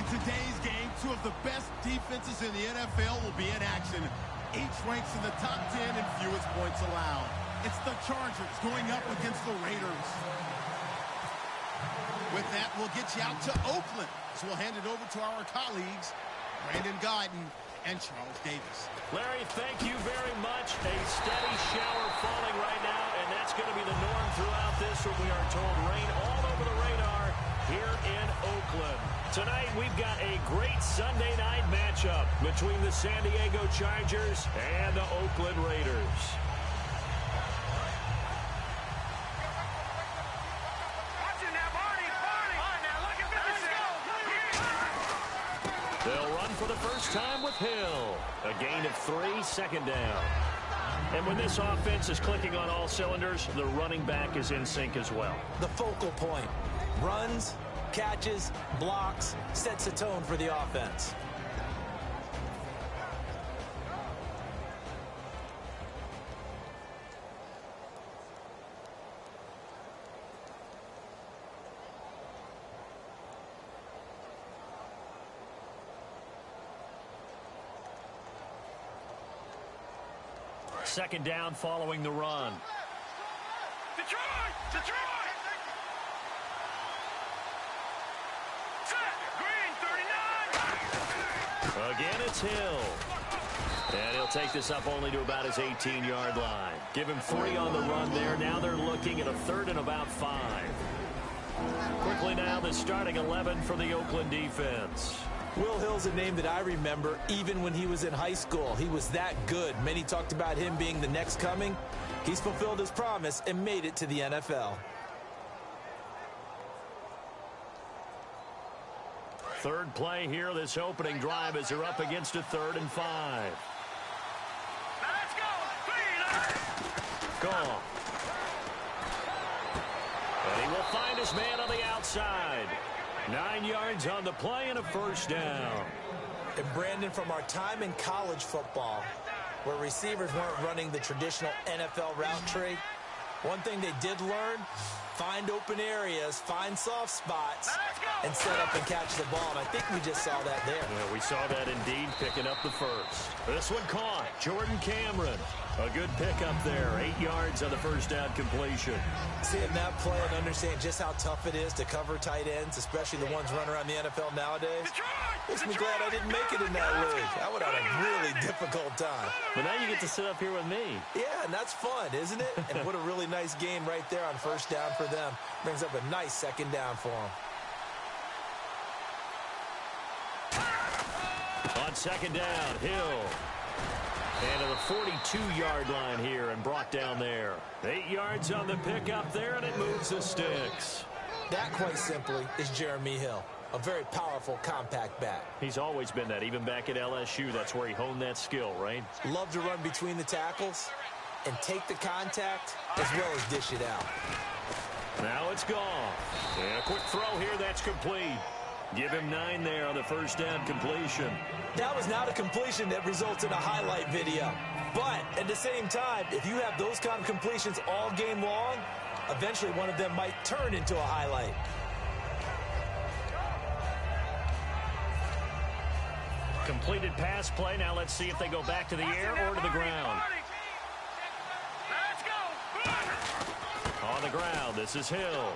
today's game, two of the best defenses in the NFL will be in action. Each ranks in the top 10 in fewest points allowed. It's the Chargers going up against the Raiders. With that, we'll get you out to Oakland. So we'll hand it over to our colleagues, Brandon Guyton and Charles Davis. Larry, thank you very much. A steady shower falling right now, and that's going to be the norm throughout this one. We are told rain all over the radar here in Oakland. Tonight, we've got a great Sunday night matchup between the San Diego Chargers and the Oakland Raiders. They'll run for the first time with Hill. A gain of 3, second down. And when this offense is clicking on all cylinders, the running back is in sync as well. The focal point. Runs, catches, blocks, sets a tone for the offense. Second down following the run. Detroit! Detroit! Set! Green, 39! Again, it's Hill. And he'll take this up only to about his 18-yard line. Give him 3 on the run there. Now they're looking at a 3rd and about 5. Quickly now, the starting 11 for the Oakland defense. Will Hill's a name that I remember even when he was in high school. He was that good. Many talked about him being the next coming. He's fulfilled his promise and made it to the NFL. Third play here, this opening drive as they're up against a 3rd and 5. Now let's go! Gone. And he will find his man on the outside. 9 yards on the play and a first down. And Brandon, from our time in college football, where receivers weren't running the traditional NFL route tree, one thing they did learn, find open areas, find soft spots, and set up and catch the ball. And I think we just saw that there. Yeah, we saw that indeed, picking up the first. This one caught. Jordan Cameron. A good pickup there. 8 yards on the first down completion. Seeing that play and understanding just how tough it is to cover tight ends, especially the ones running around the NFL nowadays, makes me glad I didn't make it in that league. I would have had a really difficult time. But now you get to sit up here with me. Yeah, and that's fun, isn't it? And what a really nice game right there on first down for them. Brings up a nice second down for them. On second down, Hill. And to the 42-yard line here and brought down there. 8 yards on the pickup there, and it moves the sticks. That, quite simply, is Jeremy Hill. A very powerful, compact back. He's always been that. Even back at LSU, that's where he honed that skill, right? Love to run between the tackles and take the contact as well as dish it out. Now it's gone. And a quick throw here, that's complete. Give him 9 there on the first down completion. That was not a completion that results in a highlight video. But at the same time, if you have those kind of completions all game long, eventually one of them might turn into a highlight. Completed pass play. Now let's see if they go back to the air or to the ground. On the ground, this is Hill.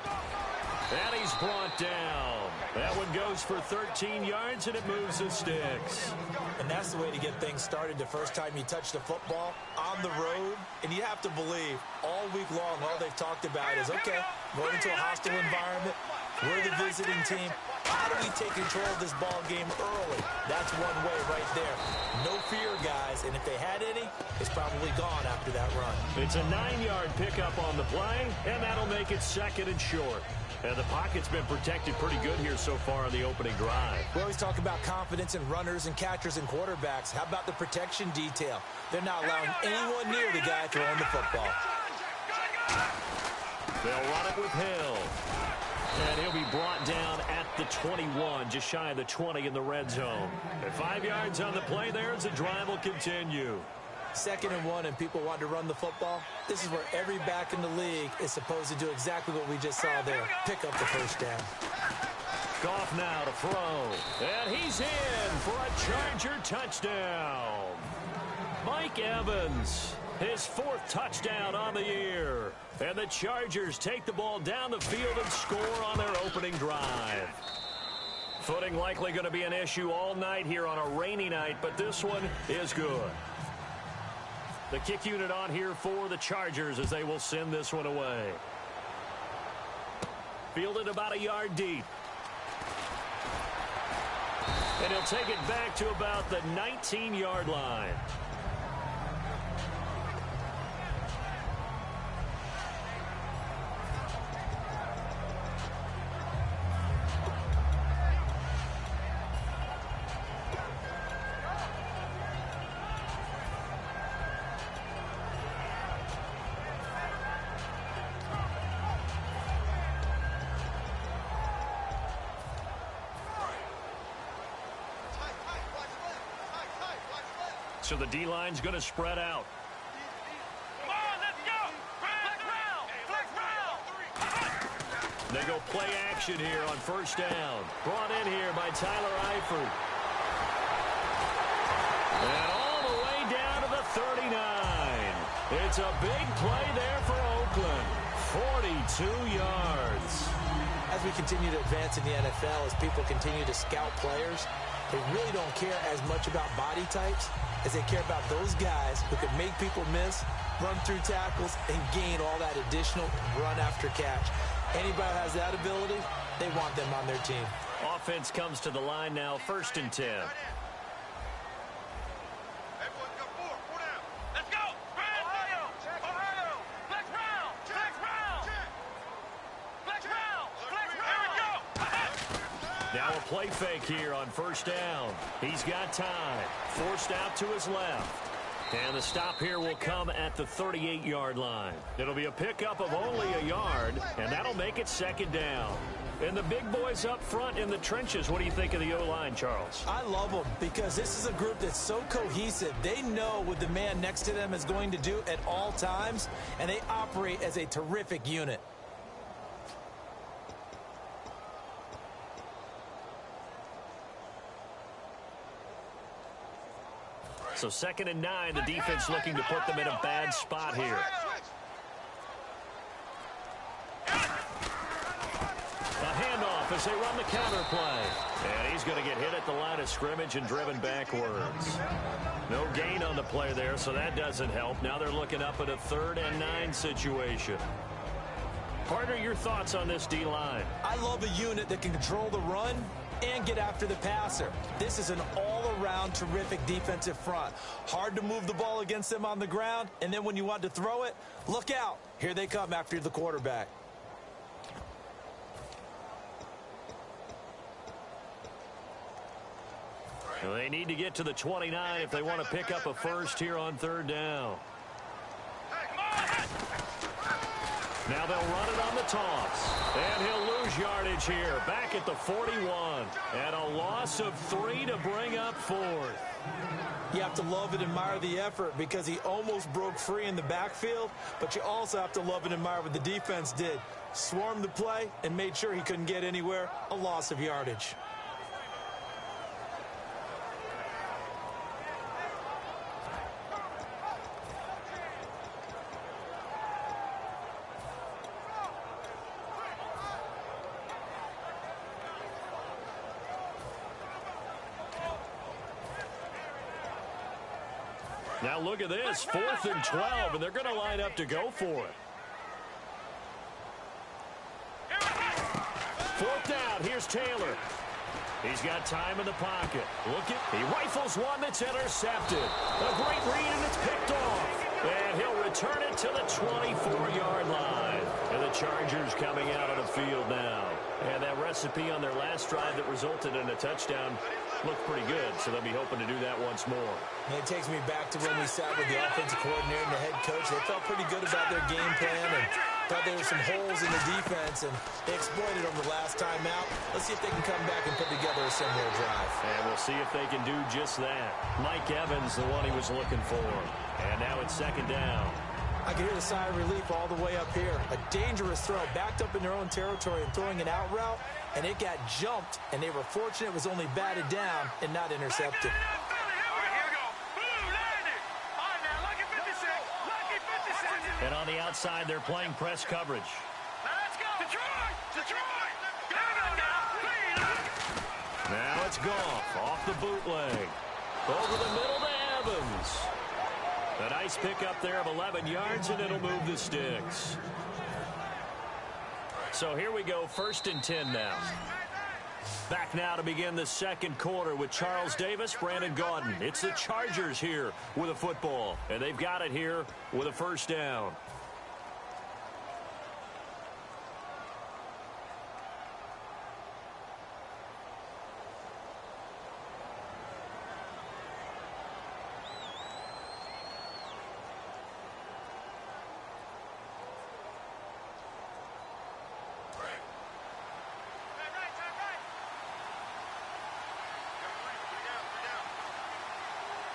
And he's brought down. That one goes for 13 yards, and it moves the sticks. And that's the way to get things started the first time you touch the football on the road. And you have to believe all week long, all they've talked about is, okay, going into a hostile environment, we're the visiting team. How do we take control of this ball game early? That's one way right there. No fear, guys. And if they had any, it's probably gone after that run. It's a 9-yard pickup on the play, and that'll make it second and short. And the pocket's been protected pretty good here so far on the opening drive. We always talk about confidence in runners and catchers and quarterbacks. How about the protection detail? They're not allowing anyone near the guy throwing the football. They'll run it with Hill. And he'll be brought down at the 21, just shy of the 20 in the red zone. At 5 yards on the play there as the drive will continue. 2nd and 1 and people want to run the football. This is where every back in the league is supposed to do exactly what we just saw there. Pick up the first down. off now to throw. And he's in for a Charger touchdown. Mike Evans, his 4th touchdown on the year. And the Chargers take the ball down the field and score on their opening drive. Footing likely going to be an issue all night here on a rainy night, but this one is good. The kick unit on here for the Chargers as they will send this one away. Fielded about a yard deep. And he'll take it back to about the 19-yard line. So the D-line's going to spread out. Come on, let's go. Flex round. They go play action here on first down. Brought in here by Tyler Eifert. And all the way down to the 39. It's a big play there for Oakland. 42 yards. As we continue to advance in the NFL, as people continue to scout players, they really don't care as much about body types as they care about those guys who can make people miss, run through tackles, and gain all that additional run after catch. Anybody who has that ability, they want them on their team. Offense comes to the line now, 1st and 10. Everyone got 4 down. Let's go. Ohio. Flex round. Here we go. Now a play fake here on first down. He's got time. Forced out to his left. And the stop here will come at the 38-yard line. It'll be a pickup of only a yard, and that'll make it 2nd down. And the big boys up front in the trenches, what do you think of the O-line, Charles? I love them because this is a group that's so cohesive. They know what the man next to them is going to do at all times, and they operate as a terrific unit. So 2nd and 9, the defense looking to put them in a bad spot here. A handoff as they run the counter play. And he's going to get hit at the line of scrimmage and driven backwards. No gain on the play there, so that doesn't help. Now they're looking up at a 3rd and 9 situation. Partner, your thoughts on this D-line? I love a unit that can control the run and get after the passer. This is an all-around terrific defensive front. Hard to move the ball against them on the ground, and then when you want to throw it, look out. Here they come after the quarterback. Well, they need to get to the 29 if they want to pick up a first here on 3rd down. Now they'll run it on the toss. And he'll lose yardage here. Back at the 41. And a loss of 3 to bring up 4th. You have to love and admire the effort because he almost broke free in the backfield, but you also have to love and admire what the defense did. Swarmed the play and made sure he couldn't get anywhere. A loss of yardage. Now look at this, 4th and 12, and they're going to line up to go for it. 4th down, here's Taylor. He's got time in the pocket. He rifles one that's intercepted. A great read, and it's picked off. And he'll return it to the 24-yard line. And the Chargers coming out on the field now. And that recipe on their last drive that resulted in a touchdown looked pretty good, so they'll be hoping to do that once more. And it takes me back to when we sat with the offensive coordinator and the head coach. They felt pretty good about their game plan and thought there were some holes in the defense, and they exploited them the last time out. Let's see if they can come back and put together a similar drive. And we'll see if they can do just that. Mike Evans, the one he was looking for. And now it's 2nd down. I can hear the sigh of relief all the way up here. A dangerous throw, backed up in their own territory and throwing an out route. and it got jumped, and they were fortunate it was only batted down and not intercepted. And on the outside, they're playing press coverage. Now let's go. Detroit! Now it's Goff off the bootleg. Over the middle to Evans. A nice pickup there of 11 yards, and it'll move the sticks. So here we go, 1st and 10 now. Back now to begin the second quarter with Charles Davis, Brandon Gaudin. It's the Chargers here with a football, and they've got it here with a 1st down.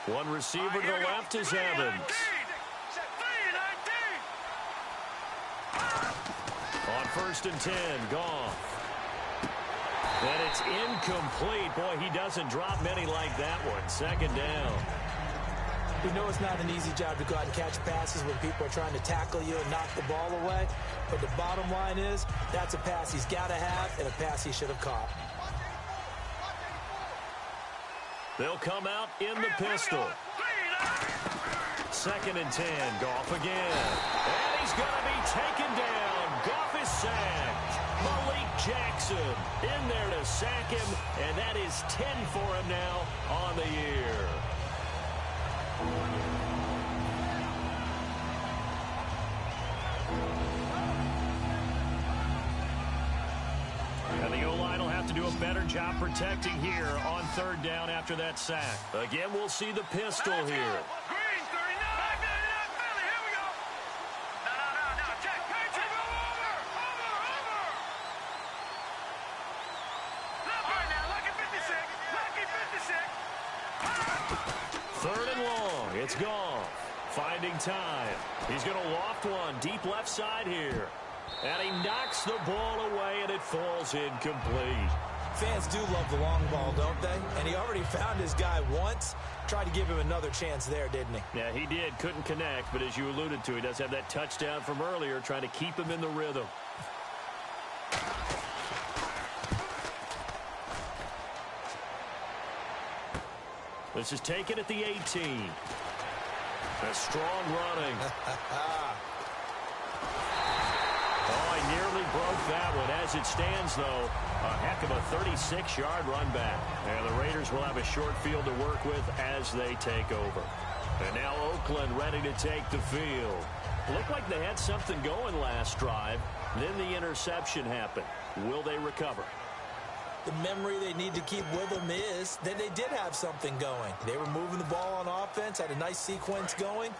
One receiver to the left is Evans. On 1st and 10, Goff. And it's incomplete. Boy, he doesn't drop many like that one. 2nd down. We know it's not an easy job to go out and catch passes when people are trying to tackle you and knock the ball away. But the bottom line is, that's a pass he's got to have and a pass he should have caught. They'll come out in the pistol. 2nd and 10. Goff again. And he's going to be taken down. Goff is sacked. Malik Jackson in there to sack him. And that is 10 for him now on the year. And the O-line will have to do a better job protecting here on 3rd down after that sack. Again, we'll see the pistol here. Green, 39. Back there, Philly, here we go. No, check. Over. All right, now, lucky 56. 3rd and long. It's gone. Finding time. He's going to loft one deep left side here. And he knocks the ball away, and it falls incomplete. Fans do love the long ball, don't they? And he already found his guy once. Tried to give him another chance there, didn't he? Yeah, he did. Couldn't connect, but as you alluded to, he does have that touchdown from earlier, trying to keep him in the rhythm. This is taken at the 18. A strong running. Oh, he nearly broke that one. As it stands, though, a heck of a 36-yard run back. And the Raiders will have a short field to work with as they take over. And now Oakland ready to take the field. Looked like they had something going last drive. Then the interception happened. Will they recover? The memory they need to keep with them is that they did have something going. They were moving the ball on offense, had a nice sequence going.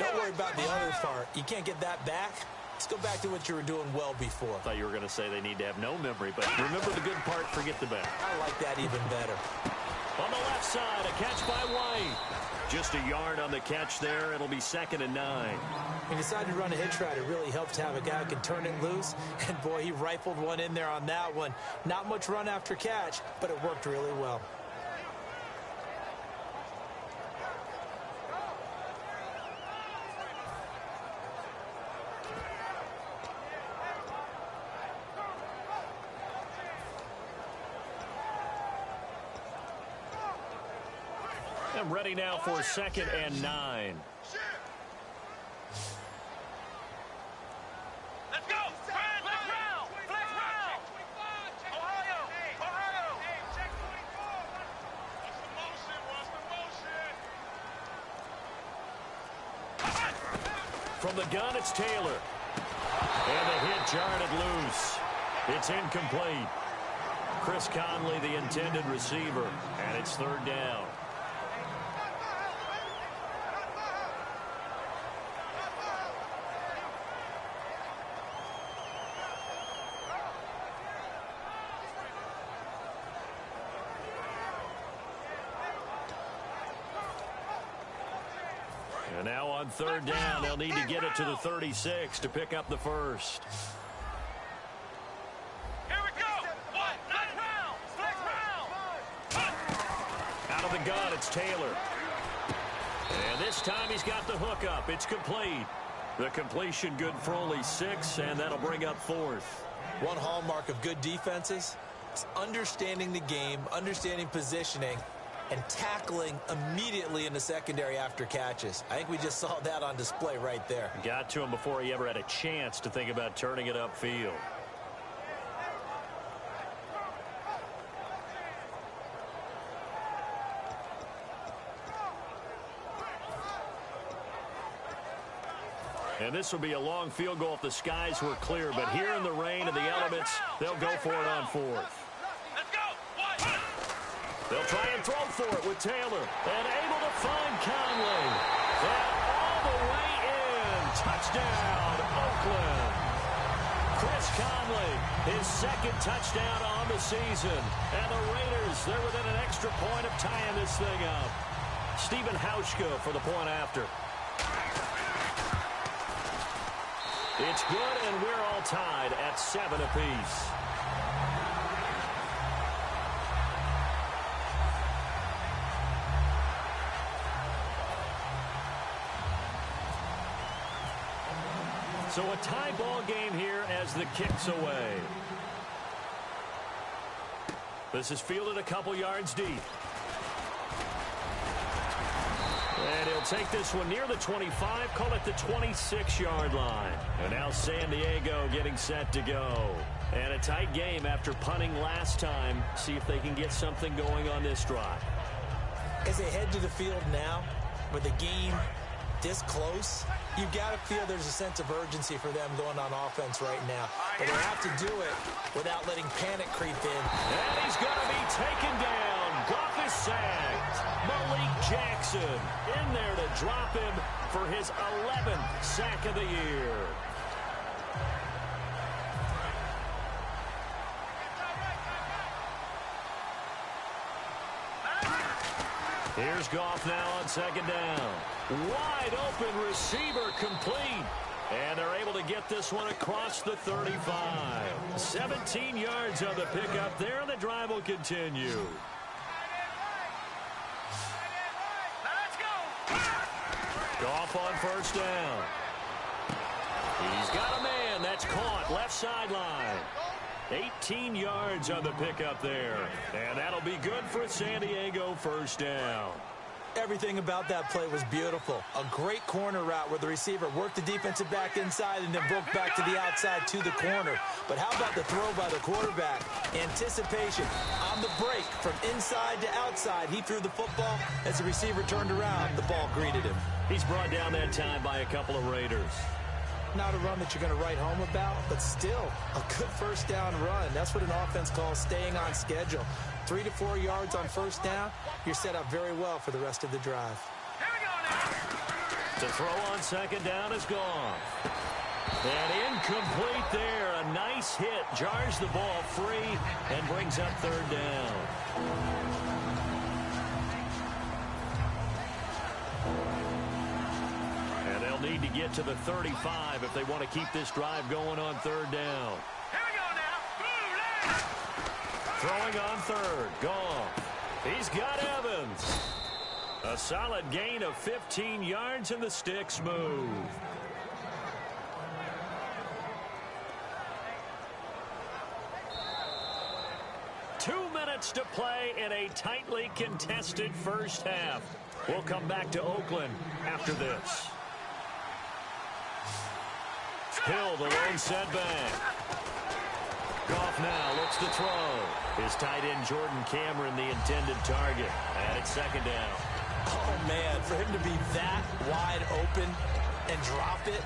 Don't worry about the other part. You can't get that back. Let's go back to what you were doing well before. I thought you were going to say they need to have no memory, but remember the good part, forget the bad. I like that even better. On the left side, a catch by White. Just a yard on the catch there. It'll be 2nd and 9. He decided to run a hitch route. It really helps to have a guy who can turn it loose. And, boy, he rifled one in there on that one. Not much run after catch, but it worked really well. I'm ready now for 2nd and 9. Let's go. Flag round. Ohio. Check 24. What's the motion? From the gun, it's Taylor. And the hit jarred it loose. It's incomplete. Chris Conley, the intended receiver, and it's 3rd down. And now on 3rd down, they'll need to get it to the 36 to pick up the first. Here we go. 1, gun, it's Taylor. And this time he's got the hook up. It's complete. The completion good for only 6, and that'll bring up 4th. One hallmark of good defenses is understanding the game, understanding positioning, and tackling immediately in the secondary after catches. I think we just saw that on display right there. Got to him before he ever had a chance to think about turning it upfield. And this will be a long field goal if the skies were clear. But here in the rain and the elements, they'll go for it on 4th. They'll try and throw for it with Taylor. And able to find Conley. And all the way in. Touchdown, Oakland. Chris Conley, his 2nd touchdown on the season. And the Raiders, they're within an extra point of tying this thing up. Stephen Hauschka for the point after. It's good, and we're all tied at 7 apiece. So a tie ball game here as the kick's away. This is fielded a couple yards deep. And he'll take this one near the 25, call it the 26-yard line. And now San Diego getting set to go. And a tight game after punting last time. See if they can get something going on this drive. As they head to the field now, with the game this close, you've got to feel there's a sense of urgency for them going on offense right now. But they have to do it without letting panic creep in. And he's going to be taken down. Goff is sacked. Malik Jackson in there to drop him for his 11th sack of the year. Here's Goff now on 2nd down. Wide open receiver complete. And they're able to get this one across the 35. 17 yards on the pickup there, and the drive will continue. Goff on 1st down. He's got a man. That's caught. Left sideline. 18 yards on the pickup there. And that'll be good for a San Diego 1st down. Everything about that play was beautiful. A great corner route where the receiver worked the defensive back inside and then broke back to the outside to the corner. But how about the throw by the quarterback? Anticipation on the break from inside to outside. He threw the football. As the receiver turned around, the ball greeted him. He's brought down that time by a couple of Raiders. Not a run that you're going to write home about, but still a good 1st down run. That's what an offense calls staying on schedule. 3 to 4 yards on 1st down, you're set up very well for the rest of the drive. To throw on 2nd down is gone. And incomplete there. A nice hit. Jars the ball free and brings up 3rd down. Need to get to the 35 if they want to keep this drive going on 3rd down. Here we go now. Throwing on 3rd. Goff. He's got Evans. A solid gain of 15 yards and the sticks move. Two minutes to play in a tightly contested 1st half. We'll come back to Oakland after this. Hill, the lone setback. Goff now looks to throw. His tight end Jordan Cameron the intended target. And it's 2nd down. Oh, man, for him to be that wide open and drop it.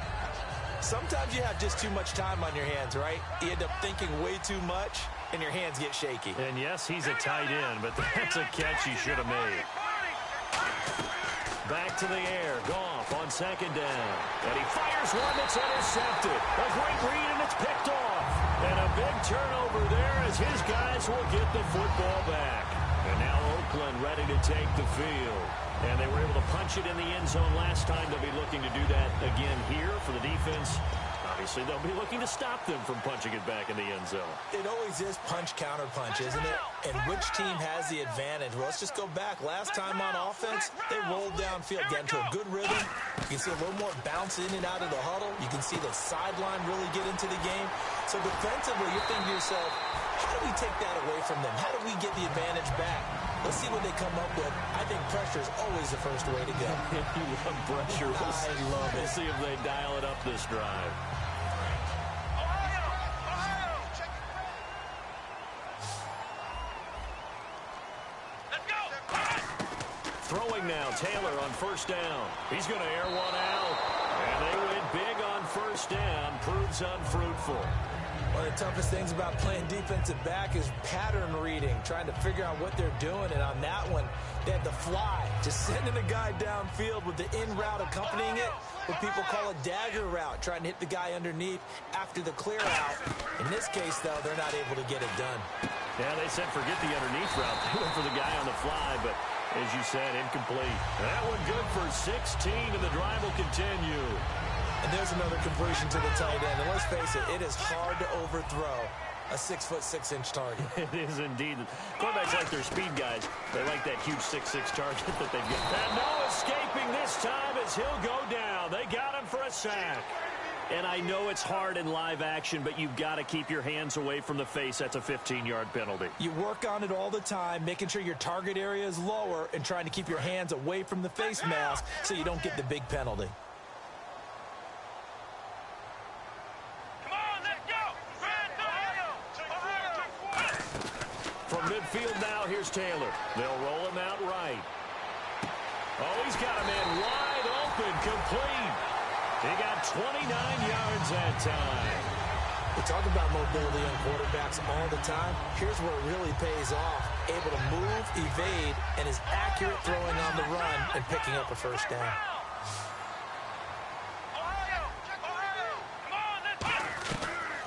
Sometimes you have just too much time on your hands, right? You end up thinking way too much, and your hands get shaky. And yes, he's a tight end, but that's a catch he should have made. Back to the air. Goff on 2nd down. And he fires one that's intercepted. A great read, and it's picked off. And a big turnover there as his guys will get the football back. And now Oakland ready to take the field. And they were able to punch it in the end zone last time. They'll be looking to do that again here for the defense. obviously they'll be looking to stop them from punching it back in the end zone. It always is punch, counter punch, isn't it? And which team has the advantage? Well, let's just go back. Last time on offense, they rolled downfield, got into a good rhythm. You can see a little more bounce in and out of the huddle. You can see the sideline really get into the game. So defensively, you're thinking to yourself, how do we take that away from them? How do we get the advantage back? Let's see what they come up with. I think pressure is always the first way to go. You love pressure. I love it. We'll see if they dial it up this drive. Let's go. Throwing now, Taylor on first down. He's going to air one out. And they win big on first down. Proves unfruitful. One of the toughest things about playing defensive back is pattern reading, trying to figure out what they're doing. And on that one, they had the fly, just sending a guy downfield with the in route accompanying it, what people call a dagger route, trying to hit the guy underneath after the clear out. In this case, though, they're not able to get it done. Yeah, they said forget the underneath route. They went for the guy on the fly, but as you said, incomplete. That one good for 16, and the drive will continue. And there's another completion to the tight end. And let's face it, it is hard to overthrow a 6'6" target. It is indeed. Quarterbacks like their speed guys. They like that huge 6'6" target that they get. And no escaping this time as he'll go down. They got him for a sack. And I know it's hard in live action, but you've got to keep your hands away from the face. That's a 15-yard penalty. You work on it all the time, making sure your target area is lower and trying to keep your hands away from the face mask so you don't get the big penalty. From midfield now, here's Taylor. They'll roll him out right. Oh, he's got a man wide open, complete. He got 29 yards that time. We talk about mobility on quarterbacks all the time. Here's where it really pays off. Able to move, evade, and is accurate throwing on the run and picking up a first down.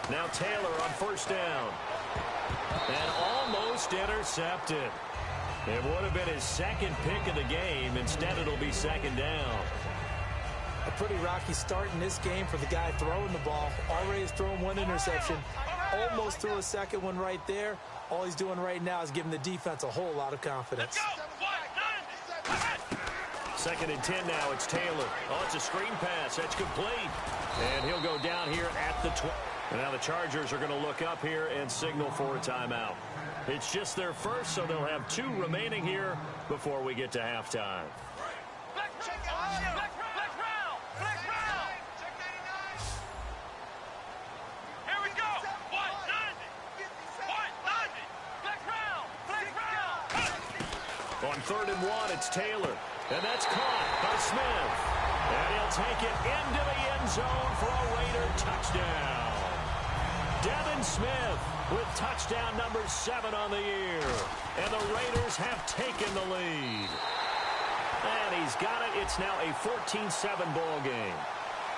Now Taylor on first down. And almost intercepted. It would have been his second pick of the game. Instead, it'll be second down. A pretty rocky start in this game for the guy throwing the ball. Already has thrown one interception. Almost threw a second one right there. All he's doing right now is giving the defense a whole lot of confidence. Second and 10 now. It's Taylor. Oh, it's a screen pass. That's complete. And he'll go down here at the 20. And now the Chargers are going to look up here and signal for a timeout. It's just their first, so they'll have 2 remaining here before we get to halftime. On 3rd and 1, it's Taylor. And that's caught by Smith. And he'll take it into the end zone for a Raider touchdown. Devin Smith with touchdown number 7 on the year. And the Raiders have taken the lead. And he's got it. It's now a 14-7 ball game.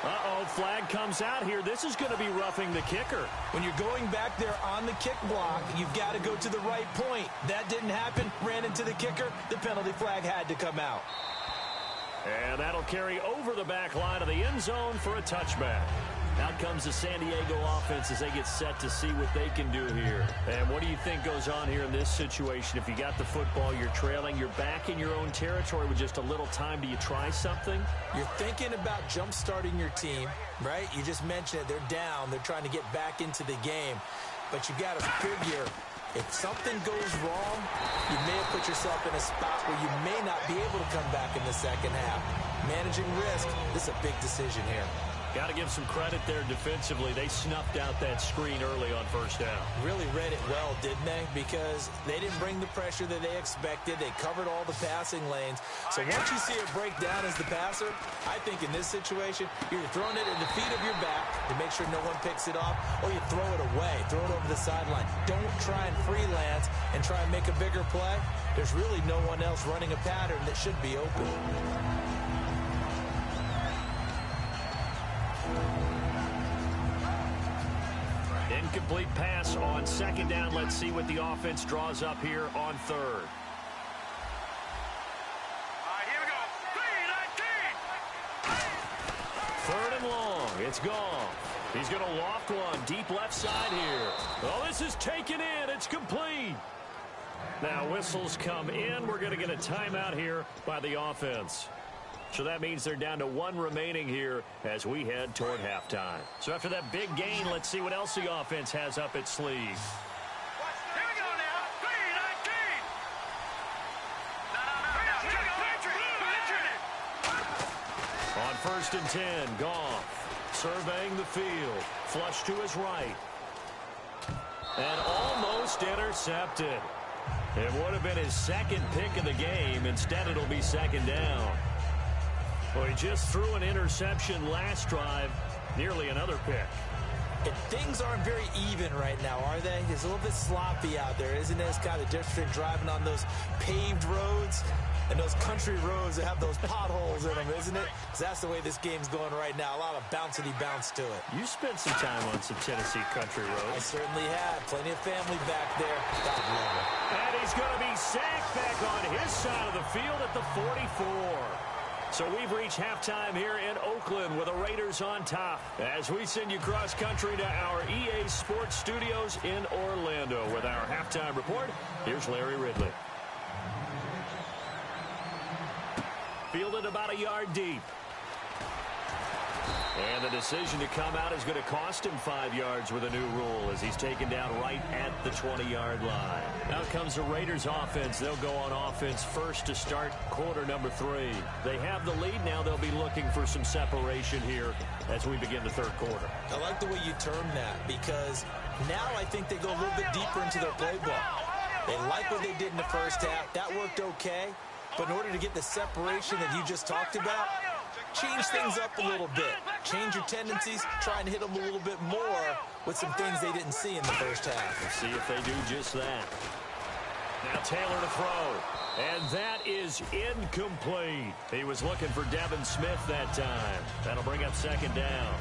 Uh-oh, flag comes out here. This is going to be roughing the kicker. When you're going back there on the kick block, you've got to go to the right point. That didn't happen. Ran into the kicker. The penalty flag had to come out. And that'll carry over the back line of the end zone for a touchback. Out comes the San Diego offense as they get set to see what they can do here. And what do you think goes on here in this situation? If you got the football, you're trailing, you're back in your own territory with just a little time. Do you try something? You're thinking about jump-starting your team, right? You just mentioned it. They're down. They're trying to get back into the game. But you got to figure, if something goes wrong, you may have put yourself in a spot where you may not be able to come back in the second half. Managing risk, this is a big decision here. Got to give some credit there defensively. They snuffed out that screen early on first down. Really read it well, didn't they? Because they didn't bring the pressure that they expected. They covered all the passing lanes. So once you see it break down as the passer, I think in this situation, you're throwing it at the feet of your back to make sure no one picks it off, or you throw it away, throw it over the sideline. Don't try and freelance and try and make a bigger play. There's really no one else running a pattern that should be open. Incomplete pass on second down. Let's see what the offense draws up here on 3rd. All right, here we go. 3-19. 3rd and long. It's gone. He's going to loft one deep left side here. Oh, this is taken in. It's complete. Now whistles come in. We're going to get a timeout here by the offense. So that means they're down to one remaining here as we head toward halftime. So after that big gain, let's see what else the offense has up its sleeve. Here we go now. 3-19. On 1st and 10, Goff surveying the field. Flush to his right. And almost intercepted. It would have been his second pick of the game. Instead, it'll be second down. Well, he just threw an interception last drive. Nearly another pick. And things aren't very even right now, are they? It's a little bit sloppy out there, isn't it? It's kind of different between driving on those paved roads and those country roads that have those potholes in them, isn't it? Because that's the way this game's going right now. A lot of bouncy bounce to it. You spent some time on some Tennessee country roads. I certainly have. Plenty of family back there. God love it. And he's going to be sacked back on his side of the field at the 44. So we've reached halftime here in Oakland with the Raiders on top as we send you cross country to our EA Sports Studios in Orlando with our halftime report. Here's Larry Ridley. Fielded about a yard deep. And the decision to come out is going to cost him 5 yards with a new rule as he's taken down right at the 20-yard line. Now comes the Raiders offense. They'll go on offense first to start quarter number 3. They have the lead. Now they'll be looking for some separation here as we begin the third quarter. I like the way you term that because now I think they go a little bit deeper into their playbook. They like what they did in the first half. That worked okay. But in order to get the separation that you just talked about, change things up a little bit. Change your tendencies. Try and hit them a little bit more with some things they didn't see in the first half. Let's see if they do just that. Now Taylor to throw. And that is incomplete. He was looking for Devin Smith that time. That'll bring up second down.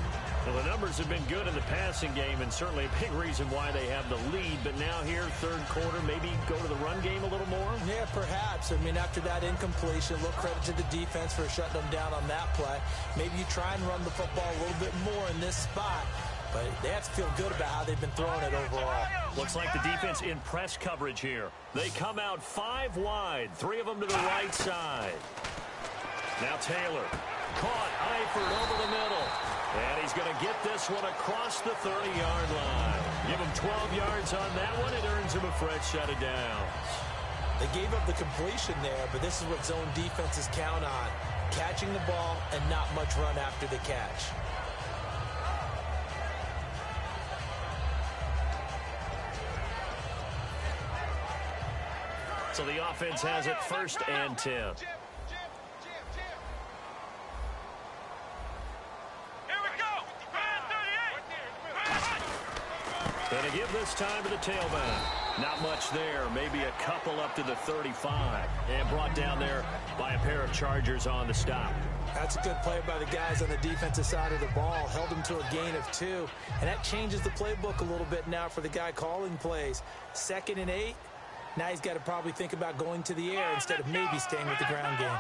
Well, the numbers have been good in the passing game and certainly a big reason why they have the lead. But now here, third quarter, maybe go to the run game a little more? Yeah, perhaps. I mean, after that incompletion, a little credit to the defense for shutting them down on that play. Maybe you try and run the football a little bit more in this spot. But they have to feel good about how they've been throwing it overall. Looks like the defense in press coverage here. They come out 5 wide, 3 of them to the right side. Now Taylor, caught Eifert over the middle. And he's going to get this one across the 30-yard line. Give him 12 yards on that one. It earns him a fresh set of downs. They gave up the completion there, but this is what zone defenses count on. Catching the ball and not much run after the catch. So the offense has it 1st and 10. And to give this time to the tailback. Not much there. Maybe a couple up to the 35. And brought down there by a pair of Chargers on the stop. That's a good play by the guys on the defensive side of the ball. Held them to a gain of 2. And that changes the playbook a little bit now for the guy calling plays. 2nd and 8. Now he's got to probably think about going to the air instead of maybe staying with the ground game.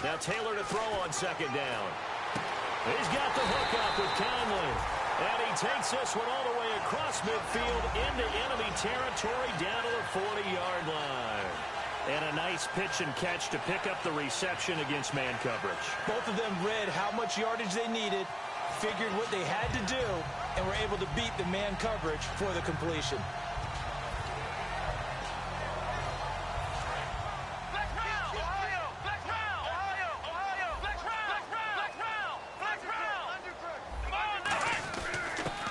Now Taylor to throw on 2nd down. He's got the hook up with Conley. And he takes this one all the way across midfield into enemy territory down to the 40-yard line. And a nice pitch and catch to pick up the reception against man coverage. Both of them read how much yardage they needed, figured what they had to do, and were able to beat the man coverage for the completion.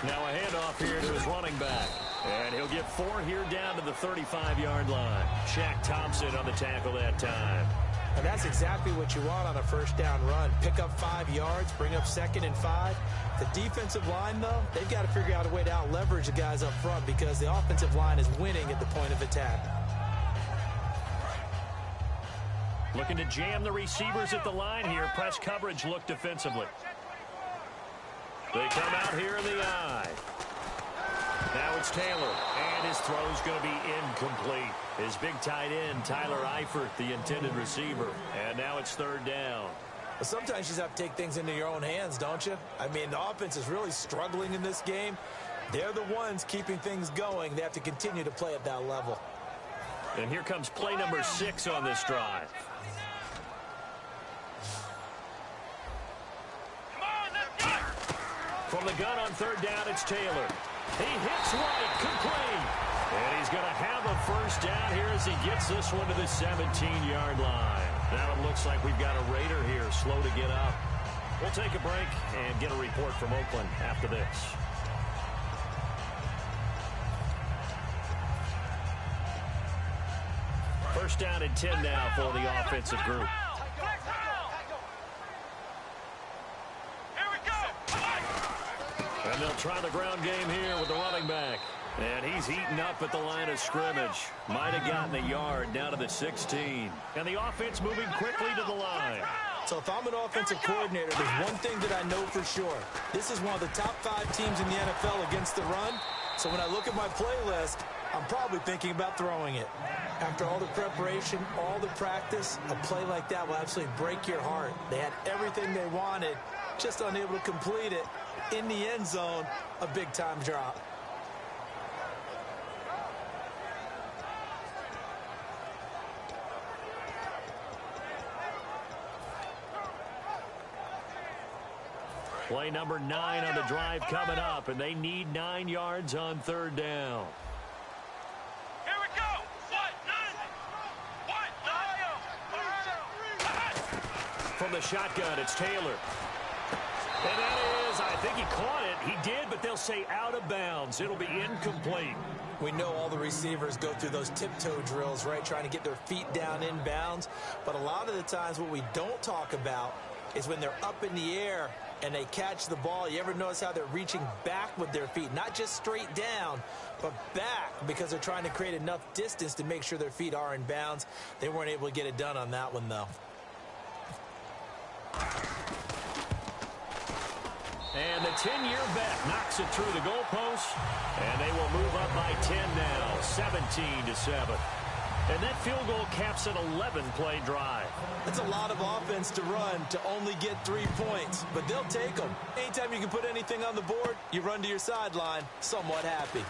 Now a handoff here to his running back. And he'll get 4 here down to the 35-yard line. Shaq Thompson on the tackle that time. And that's exactly what you want on a first down run. Pick up 5 yards, bring up 2nd and 5. The defensive line, though, they've got to figure out a way to out-leverage the guys up front because the offensive line is winning at the point of attack. Looking to jam the receivers at the line here. Press coverage look defensively. They come out here in the eye. Now it's Taylor, and his throw's going to be incomplete. His big tight end, Tyler Eifert, the intended receiver. And now it's 3rd down. But sometimes you just have to take things into your own hands, don't you? I mean, the offense is really struggling in this game. They're the ones keeping things going. They have to continue to play at that level. And here comes play number 6 on this drive. From the gun on third down, it's Taylor. He hits right, complete. And he's going to have a first down here as he gets this one to the 17-yard line. Now it looks like we've got a Raider here, slow to get up. We'll take a break and get a report from Oakland after this. First down and 10 now for the offensive group. And they'll try the ground game here with the running back. And he's heating up at the line of scrimmage. Might have gotten a yard down to the 16. And the offense moving quickly to the line. So if I'm an offensive coordinator, there's one thing that I know for sure. This is one of the top 5 teams in the NFL against the run. So when I look at my playlist, I'm probably thinking about throwing it. After all the preparation, all the practice, a play like that will absolutely break your heart. They had everything they wanted, just unable to complete it. In the end zone, a big-time drop. Play number 9 on the drive coming up, and they need 9 yards on third down. Here we go. From the shotgun, it's Taylor. And that is, I think he caught it. He did, but they'll say out of bounds. It'll be incomplete. We know all the receivers go through those tiptoe drills, right, trying to get their feet down in bounds. But a lot of the times what we don't talk about is when they're up in the air and they catch the ball. You ever notice how they're reaching back with their feet? Not just straight down, but back, because they're trying to create enough distance to make sure their feet are in bounds. They weren't able to get it done on that one, though. And the 10-year vet knocks it through the goalpost, and they will move up by 10 now, 17-7. And that field goal caps an 11-play drive. That's a lot of offense to run to only get 3 points, but they'll take them. Anytime you can put anything on the board, you run to your sideline somewhat happy.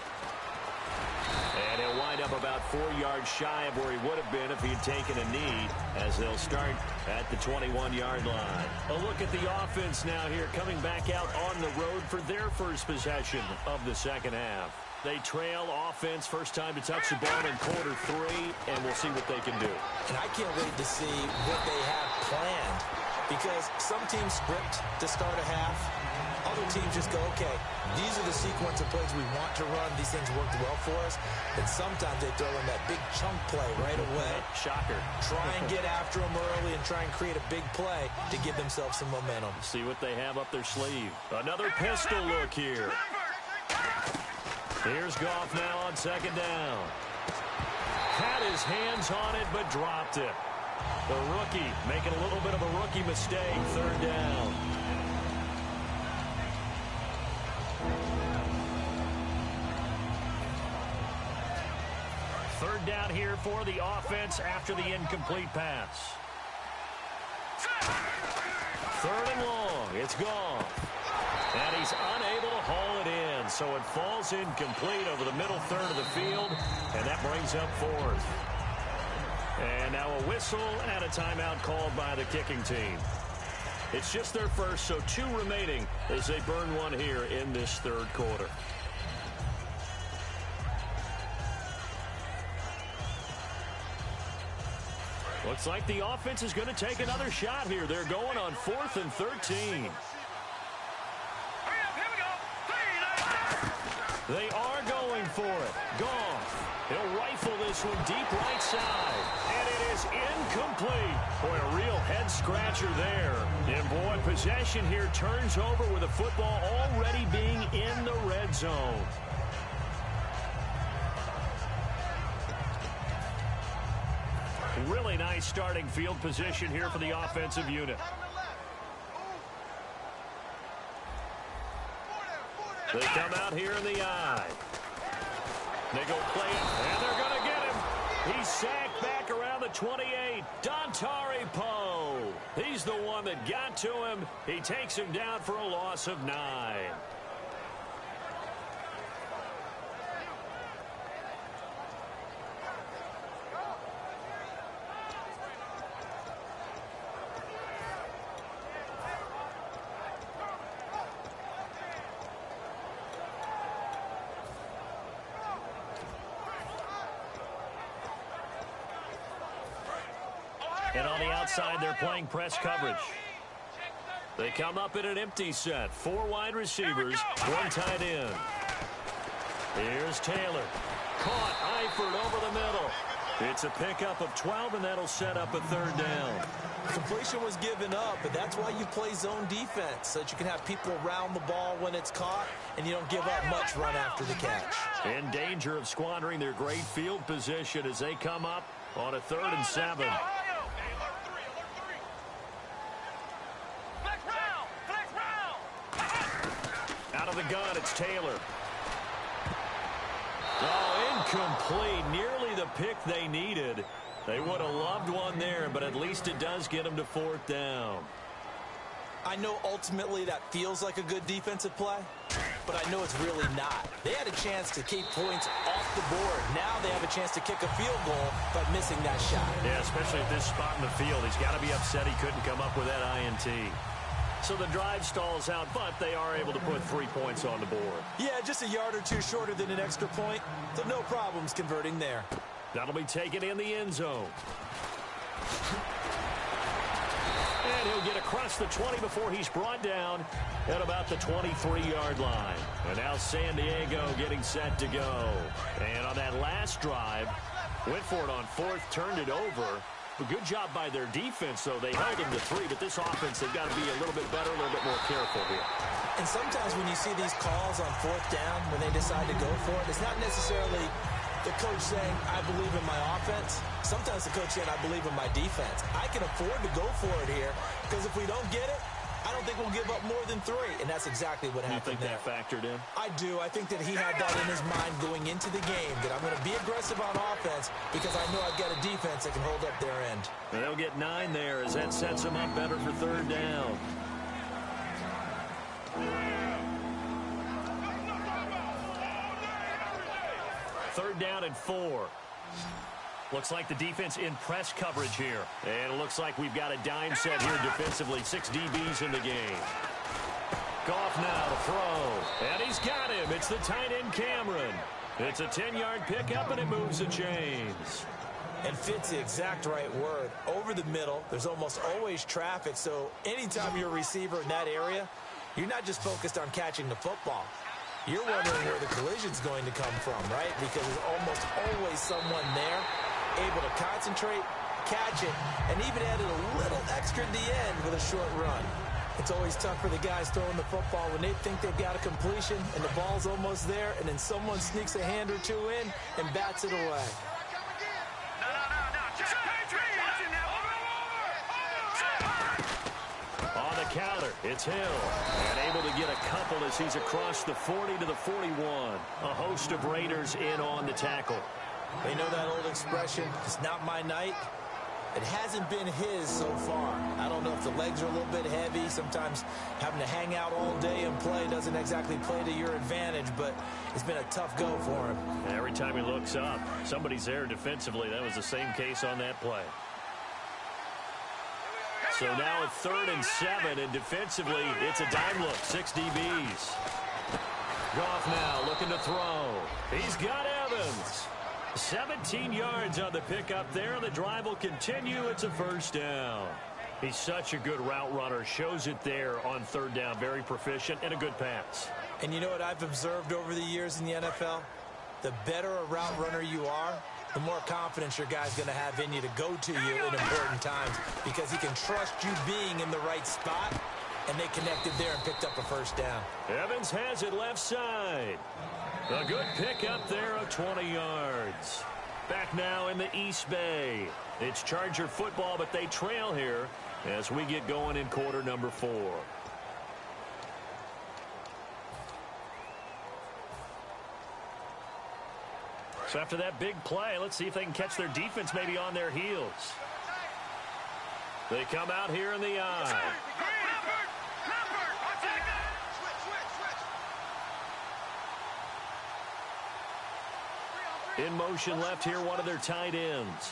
And he'll wind up about 4 yards shy of where he would have been if he had taken a knee, as they'll start at the 21-yard line. A look at the offense now here, coming back out on the road for their first possession of the second half. They trail offense, first time to touch the ball in quarter 3, and we'll see what they can do. And I can't wait to see what they have planned, because some teams script to start a half. Other teams just go, okay, these are the sequence of plays we want to run. These things worked well for us. And sometimes they throw in that big chunk play right away. Shocker. Try and get after them early and try and create a big play to give themselves some momentum. See what they have up their sleeve. Another pistol look here. Here's Goff now on second down. Had his hands on it, but dropped it. The rookie making a little bit of a rookie mistake, third down. Third down here for the offense after the incomplete pass. Third and long. It's gone. And he's unable to haul it in, so it falls incomplete over the middle third of the field, and that brings up fourth. And now a whistle and a timeout called by the kicking team. It's just their first, so 2 remaining as they burn one here in this third quarter. Looks like the offense is going to take another shot here. They're going on 4th and 13. They are going for it. Goff. He'll rifle this one deep right side. And it is incomplete. Boy, a real head-scratcher there. And, boy, possession here turns over with the football already being in the red zone. Really nice starting field position here for the offensive unit. They come out here in the eye. They go play it, and they're going to get him. He's sacked back around the 28. Dontari Poe. He's the one that got to him. He takes him down for a loss of 9. And on the outside, they're playing press coverage. They come up in an empty set. 4 wide receivers, 1 tight end. Here's Taylor. Caught, Eifert over the middle. It's a pickup of 12, and that'll set up a 3rd down. Completion was given up, but that's why you play zone defense, so that you can have people around the ball when it's caught, and you don't give up much run after the catch. In danger of squandering their great field position as they come up on a 3rd and 7. Out of the gun, it's Taylor. Oh, incomplete. Nearly the pick they needed. They would have loved one there, but at least it does get them to 4th down. I know ultimately that feels like a good defensive play, but I know it's really not. They had a chance to keep points off the board. Now they have a chance to kick a field goal by missing that shot. Yeah, especially at this spot in the field. He's got to be upset he couldn't come up with that INT. So the drive stalls out, but they are able to put 3 points on the board. Yeah, just a yard or 2 shorter than an extra point, so no problems converting there. That'll be taken in the end zone. And he'll get across the 20 before he's brought down at about the 23-yard line. And now San Diego getting set to go. And on that last drive, went for it on 4th, turned it over. A good job by their defense, though. They held them to 3, but this offense, they've got to be a little bit better, a little bit more careful here. And sometimes when you see these calls on 4th down, when they decide to go for it, it's not necessarily the coach saying, I believe in my offense. Sometimes the coach saying, I believe in my defense. I can afford to go for it here, because if we don't get it, I don't think we'll give up more than 3, and that's exactly what happened there. You think that factored in? I do. I think that he had that in his mind going into the game, that I'm going to be aggressive on offense because I know I've got a defense that can hold up their end. And they'll get 9 there as that sets them up better for 3rd down. Third down and 4. Looks like the defense in press coverage here. And it looks like we've got a dime set here defensively. 6 DBs in the game. Goff now to throw. And he's got him. It's the tight end Cameron. It's a 10-yard pickup, and it moves the chains. And fits the exact right word. Over the middle, there's almost always traffic. So anytime you're a receiver in that area, you're not just focused on catching the football. You're wondering where the collision's going to come from, right? Because there's almost always someone there able to concentrate, catch it, and even added a little extra at the end with a short run. It's always tough for the guys throwing the football when they think they've got a completion and the ball's almost there, and then someone sneaks a hand or 2 in and bats it away. On the counter, it's Hill. And able to get a couple as he's across the 40 to the 41. A host of Raiders in on the tackle. They know that old expression, it's not my night. It hasn't been his so far. I don't know if the legs are a little bit heavy. Sometimes having to hang out all day and play doesn't exactly play to your advantage, but it's been a tough go for him. And every time he looks up, somebody's there defensively. That was the same case on that play. So now it's 3rd and 7, and defensively, it's a dime look. 6 DBs. Goff now looking to throw. He's got Evans. 17 yards on the pickup there. The drive will continue. It's a 1st down. He's such a good route runner. Shows it there on 3rd down. Very proficient and a good pass. And you know what I've observed over the years in the NFL? The better a route runner you are, the more confidence your guy's going to have in you to go to you in important times because he can trust you being in the right spot, and they connected there and picked up a 1st down. Evans has it left side. A good pickup there of 20 yards. Back now in the East Bay. It's Charger football, but they trail here as we get going in quarter number 4. So after that big play, let's see if they can catch their defense maybe on their heels. They come out here in the eye. In motion left here, one of their tight ends.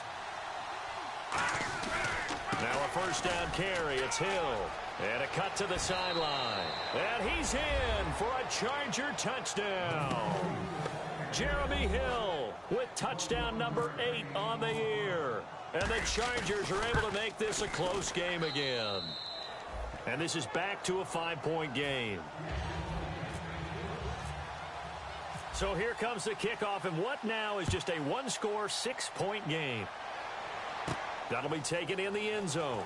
Now a first down carry. It's Hill. And a cut to the sideline. And he's in for a Charger touchdown. Jeremy Hill with touchdown number 8 on the year. And the Chargers are able to make this a close game again. And this is back to a 5-point game. So here comes the kickoff, and what now is just a one-score, 6-point game. That'll be taken in the end zone.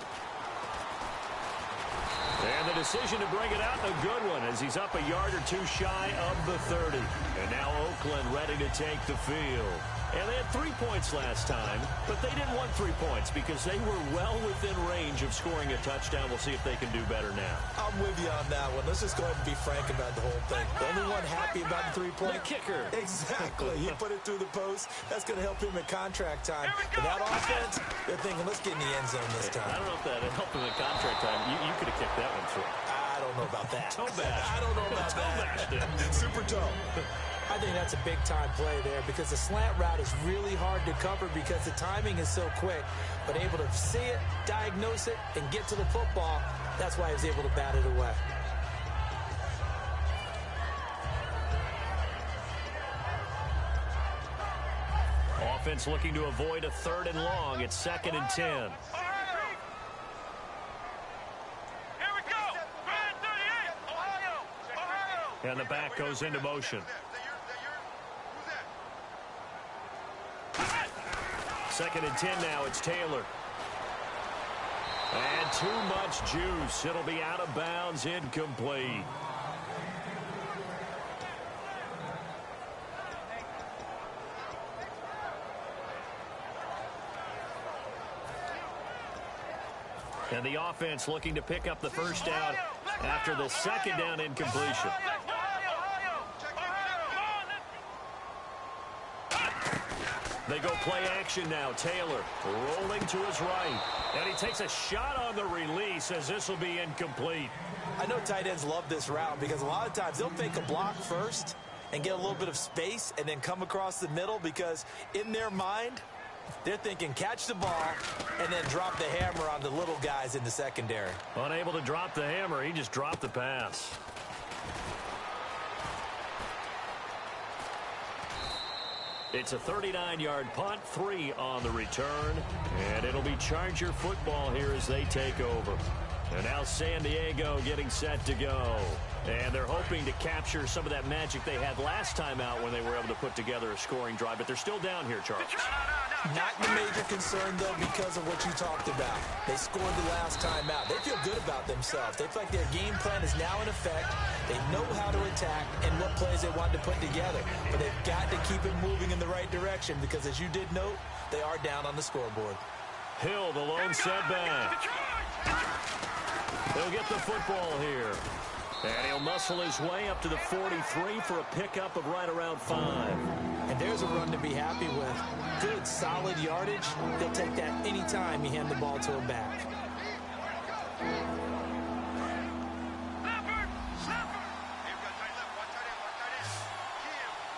And the decision to bring it out, a good one, as he's up a yard or two shy of the 30. And now Oakland ready to take the field. And they had 3 points last time, but they didn't want 3 points because they were well within range of scoring a touchdown. We'll see if they can do better now. I'm with you on that one. Let's just go ahead and be frank about the whole thing. The only one happy about the 3-point? The kicker. Exactly. He put it through the post. That's going to help him in contract time. But that offense, they're thinking, let's get in the end zone this time. I don't know if that helped him in contract time. You could have kicked that one through. I don't know about that. Toe bash. I don't know about that. Super toe. I think that's a big-time play there because the slant route is really hard to cover because the timing is so quick. But able to see it, diagnose it, and get to the football, that's why he was able to bat it away. Offense looking to avoid a 3rd and long. It's 2nd and 10. Here we go. 38. Ohio. And the back goes into motion. 2nd and 10 now. It's Taylor. And too much juice. It'll be out of bounds, incomplete. And the offense looking to pick up the first down after the 2nd down incompletion. They go play action now. Taylor rolling to his right. And he takes a shot on the release as this will be incomplete. I know tight ends love this route because a lot of times they'll fake a block first and get a little bit of space and then come across the middle because in their mind, they're thinking catch the ball and then drop the hammer on the little guys in the secondary. Unable to drop the hammer, he just dropped the pass. It's a 39-yard punt, 3 on the return, and it'll be Charger football here as they take over. And now San Diego getting set to go. And they're hoping to capture some of that magic they had last time out when they were able to put together a scoring drive. But they're still down here, Charles. Not the major concern, though, because of what you talked about. They scored the last time out. They feel good about themselves. They feel like their game plan is now in effect. They know how to attack and what plays they want to put together. But they've got to keep it moving in the right direction because, as you did note, they are down on the scoreboard. Hill, the lone setback. He'll get the football here. And he'll muscle his way up to the 43 for a pickup of right around 5. And there's a run to be happy with. Good, solid yardage. They'll take that anytime you hand the ball to a back.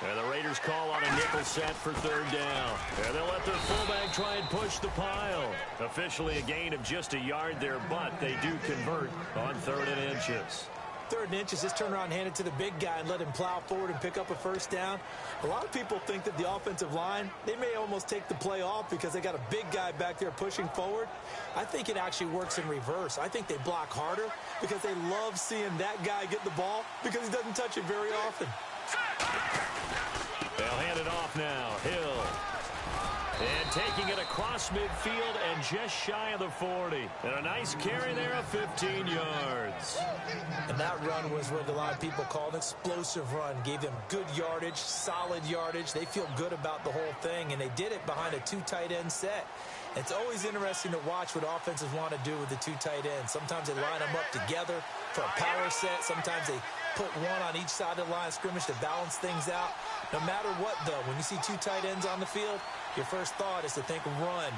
And the Raiders call on a nickel set for 3rd down. And they'll let their fullback try and push the pile. Officially a gain of just a yard there, but they do convert on 3rd and inches. 3rd and inches, just turn around and hand it to the big guy and let him plow forward and pick up a first down. A lot of people think that the offensive line, they may almost take the play off because they got a big guy back there pushing forward. I think it actually works in reverse. I think they block harder because they love seeing that guy get the ball because he doesn't touch it very often. They'll hand it off now. Hill. And taking it across midfield and just shy of the 40. And a nice carry there of 15 yards. And that run was what a lot of people call an explosive run. Gave them good yardage, solid yardage. They feel good about the whole thing, and they did it behind a 2 tight end set. It's always interesting to watch what offenses want to do with the 2 tight ends. Sometimes they line them up together for a power set. Sometimes they put one on each side of the line of scrimmage to balance things out. No matter what, though, when you see 2 tight ends on the field, your first thought is to think run.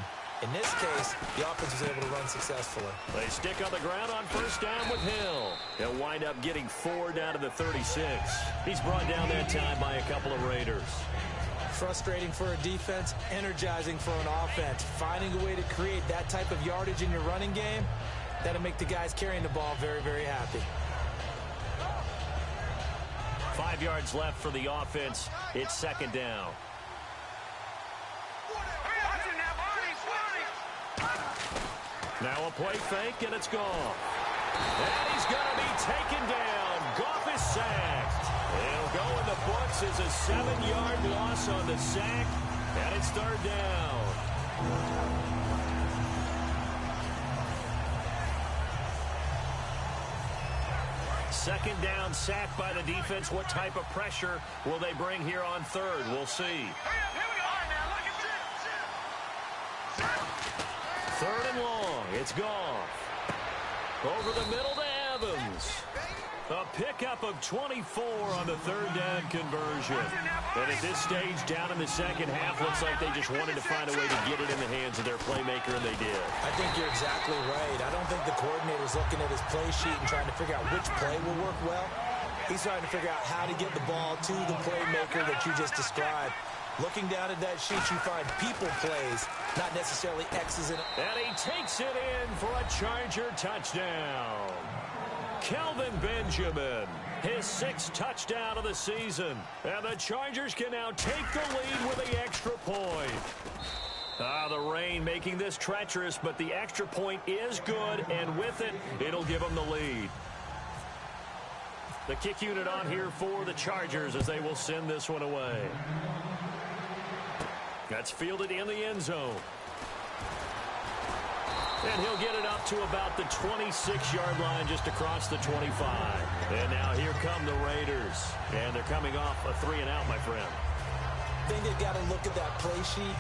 In this case, the offense was able to run successfully. They stick on the ground on first down with Hill. He'll wind up getting 4 down to the 36. He's brought down that time by a couple of Raiders. Frustrating for a defense, energizing for an offense. Finding a way to create that type of yardage in your running game, that'll make the guys carrying the ball very, very happy. 5 yards left for the offense. It's second down. Now a play fake, and it's Goff. And he's going to be taken down. Goff is sacked. It'll go in the books as a 7-yard loss on the sack, and it's third down. Second down, sack by the defense. What type of pressure will they bring here on third? We'll see. Third and long. It's Goff. Over the middle to Evans. A pickup of 24 on the third down conversion. And at this stage, down in the second half, looks like they just wanted to find a way to get it in the hands of their playmaker, and they did. I think you're exactly right. I don't think the coordinator's looking at his play sheet and trying to figure out which play will work well. He's trying to figure out how to get the ball to the playmaker that you just described. Looking down at that sheet, you find people plays, not necessarily X's and... And he takes it in for a Charger touchdown. Kelvin Benjamin, his 6th touchdown of the season. And the Chargers can now take the lead with the extra point. The rain making this treacherous, but the extra point is good, and with it, it'll give them the lead. The kick unit on here for the Chargers as they will send this one away. That's fielded in the end zone. And he'll get it up to about the 26-yard line just across the 25. And now here come the Raiders. And they're coming off a 3-and-out, my friend. I think they've got to look at that play sheet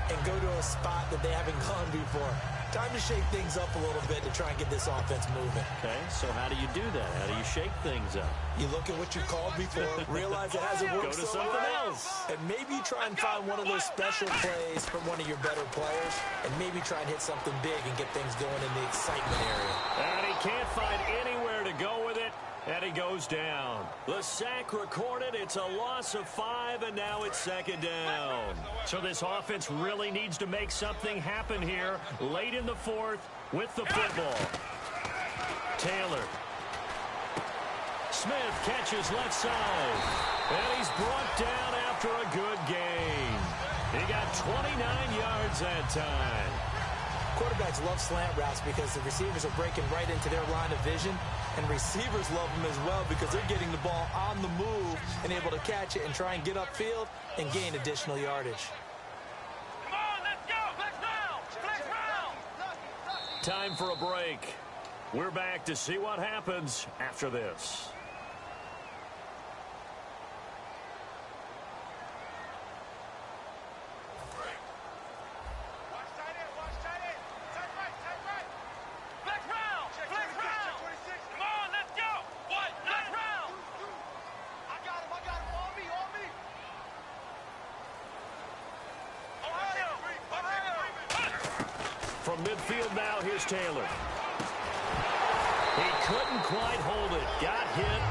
and go to a spot that they haven't gone before. Time to shake things up a little bit to try and get this offense moving. Okay, so how do you do that? How do you shake things up? You look at what you called before, realize it hasn't worked Go to something else. And maybe try and find one of those special plays from one of your better players, and maybe try and hit something big and get things going in the excitement area. And he can't find anywhere to go with it, and he goes down. The sack recorded. It's a loss of 5, and now it's second down. So this offense really needs to make something happen here late in the fourth with the football. Taylor. Smith catches left side. And he's brought down after a good gain. He got 29 yards that time. Quarterbacks love slant routes because the receivers are breaking right into their line of vision, and receivers love them as well because they're getting the ball on the move and able to catch it and try and get upfield and gain additional yardage. Come on, let's go! Let's round! Let's round! Time for a break. We're back to see what happens after this. From midfield now, here's Taylor. He couldn't quite hold it. Got hit.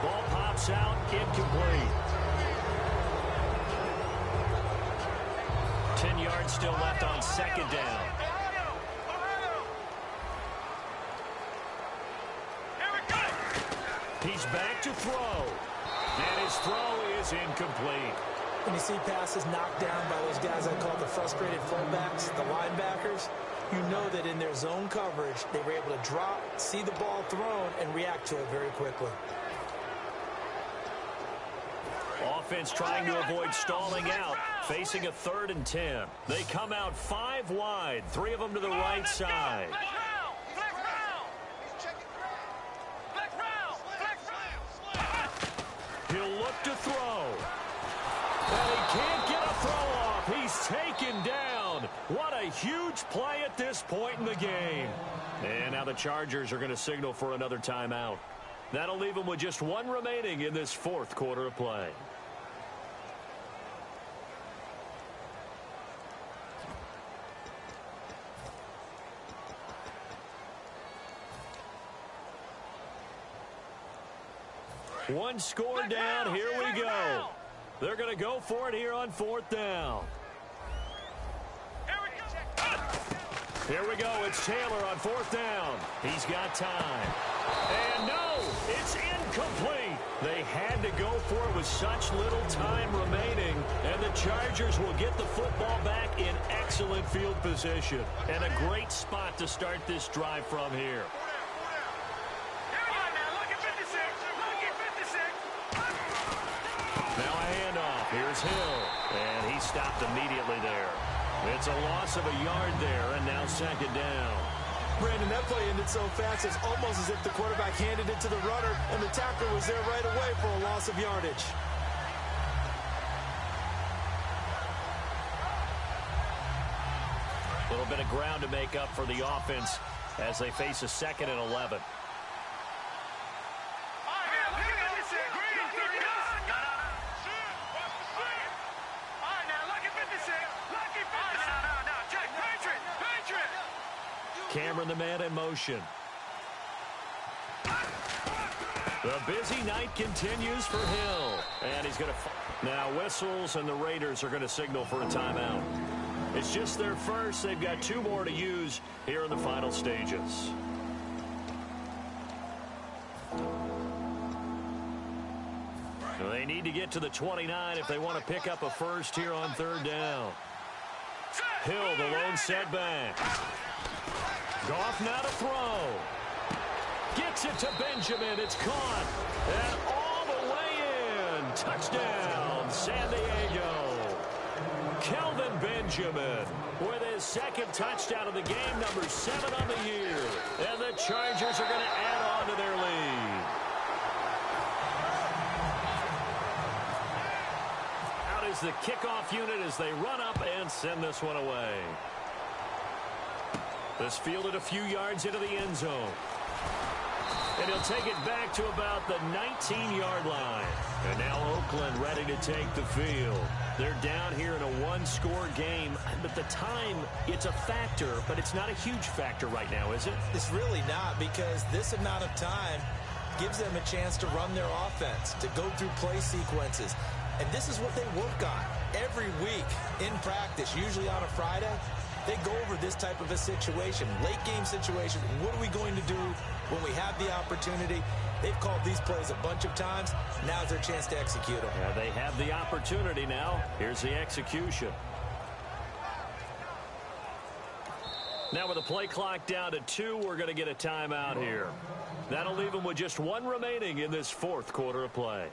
Ball pops out. Incomplete. 10 yards still left on second down. He's back to throw. And his throw is incomplete. When you see passes knocked down by those guys I call the frustrated fullbacks, the linebackers, you know that in their zone coverage, they were able to drop, see the ball thrown, and react to it very quickly. Offense trying to avoid stalling out, facing a 3rd and 10. They come out 5 wide, 3 of them to the right side. He'll look to throw. And he can't get a throw off. He's taken down. What a huge play at this point in the game. And now the Chargers are going to signal for another timeout. That'll leave them with just 1 remaining in this 4th quarter of play. One score down. Here we go. They're going to go for it here on 4th down. Here we go. It's Taylor on 4th down. He's got time. And no, it's incomplete. They had to go for it with such little time remaining. And the Chargers will get the football back in excellent field position. And a great spot to start this drive from here. Now a handoff. Here's Hill. And he stopped immediately there. It's a loss of a yard there, and now 2nd down. Brandon, that play ended so fast, it's almost as if the quarterback handed it to the runner, and the tackler was there right away for a loss of yardage. A little bit of ground to make up for the offense as they face a 2nd and 11. Cameron, the man in motion. The busy night continues for Hill. And he's going to... Now whistles, and the Raiders are going to signal for a timeout. It's just their first. They've got 2 more to use here in the final stages. They need to get to the 29 if they want to pick up a first here on 3rd down. Hill, the lone setback. Goff now to throw. Gets it to Benjamin. It's caught. And all the way in. Touchdown, San Diego. Kelvin Benjamin with his 2nd touchdown of the game, number 7 on the year. And the Chargers are going to add on to their lead. Out is the kickoff unit as they run up and send this one away. This fielded a few yards into the end zone. And he'll take it back to about the 19-yard line. And now Oakland ready to take the field. They're down here in a 1-score game. But the time, it's a factor, but it's not a huge factor right now, is it? It's really not, because this amount of time gives them a chance to run their offense, to go through play sequences. And this is what they work on every week in practice, usually on a Friday. They go over this type of a situation, late game situation. What are we going to do when we have the opportunity? They've called these plays a bunch of times. Now's their chance to execute them. Yeah, they have the opportunity now. Here's the execution. Now with the play clock down to 2, we're going to get a timeout here. That'll leave them with just 1 remaining in this 4th quarter of play.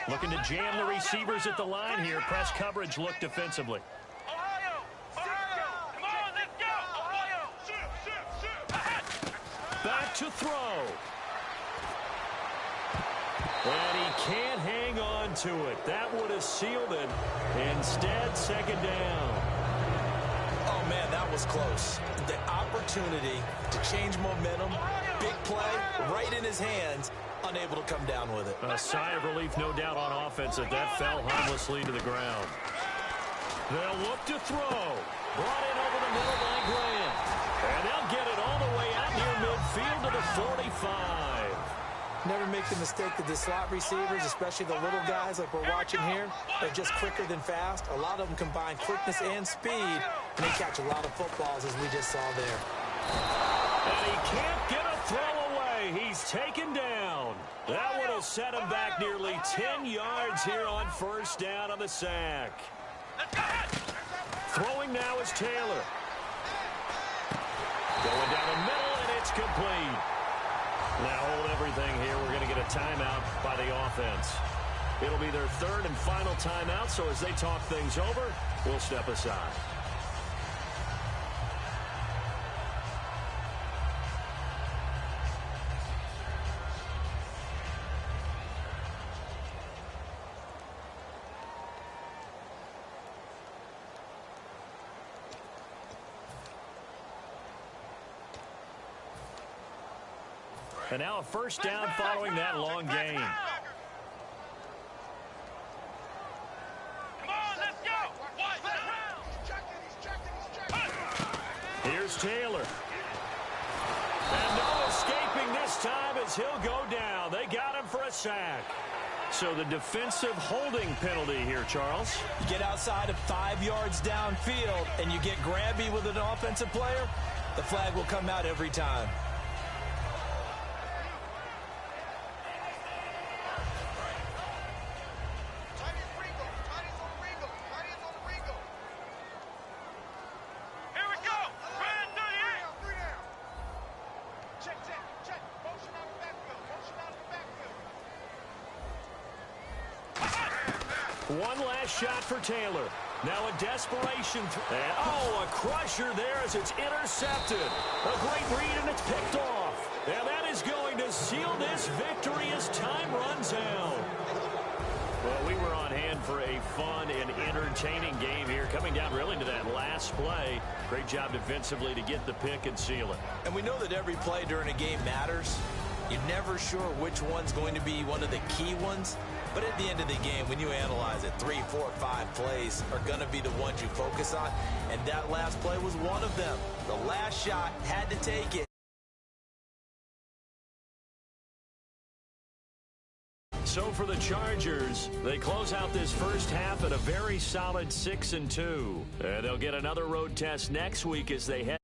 Looking to jam the receivers at the line here. Press coverage look defensively. Ohio! Come on, let's go! Ohio! Back to throw. And he can't hang on to it. That would have sealed it. Instead, 2nd down. Oh, man, that was close. The opportunity to change momentum, big play, right in his hands, unable to come down with it. A sigh of relief, no doubt, on offense that fell harmlessly to the ground. They'll look to throw. Brought in over the middle by Graham. And they'll get it all the way out near midfield to the 45. Never make the mistake that the slot receivers, especially the little guys like we're watching here, are just quicker than fast. A lot of them combine quickness and speed, and they catch a lot of footballs, as we just saw there. And he can't get a throw away. He's taken down. That would have set him back nearly 10 yards here on 1st down on the sack. Throwing now is Taylor. Going down the middle, and it's complete. Now hold everything here. We're going to get a timeout by the offense. It'll be their 3rd and final timeout, so as they talk things over, we'll step aside. And now a first down following that long gain. Come on, let's go. Here's Taylor. And no escaping this time as he'll go down. They got him for a sack. So the defensive holding penalty here, Charles. You get outside of 5 yards downfield and you get grabby with an offensive player, the flag will come out every time. Here we go. Brand new here. Check. Motion out of the backfield. One last shot for Taylor. Now a desperation. And, a crusher there as it's intercepted. A great read, and it's picked off. And that is going to seal this victory as time runs out. Well, we were on hand for a fun and entertaining game here, coming down really to that last play. Great job defensively to get the pick and seal it. And we know that every play during a game matters. You're never sure which one's going to be one of the key ones. But at the end of the game, when you analyze it, 3, 4, 5 plays are going to be the ones you focus on. And that last play was one of them. The last shot had to take it. So for the Chargers, they close out this first half at a very solid 6-2. And they'll get another road test next week as they head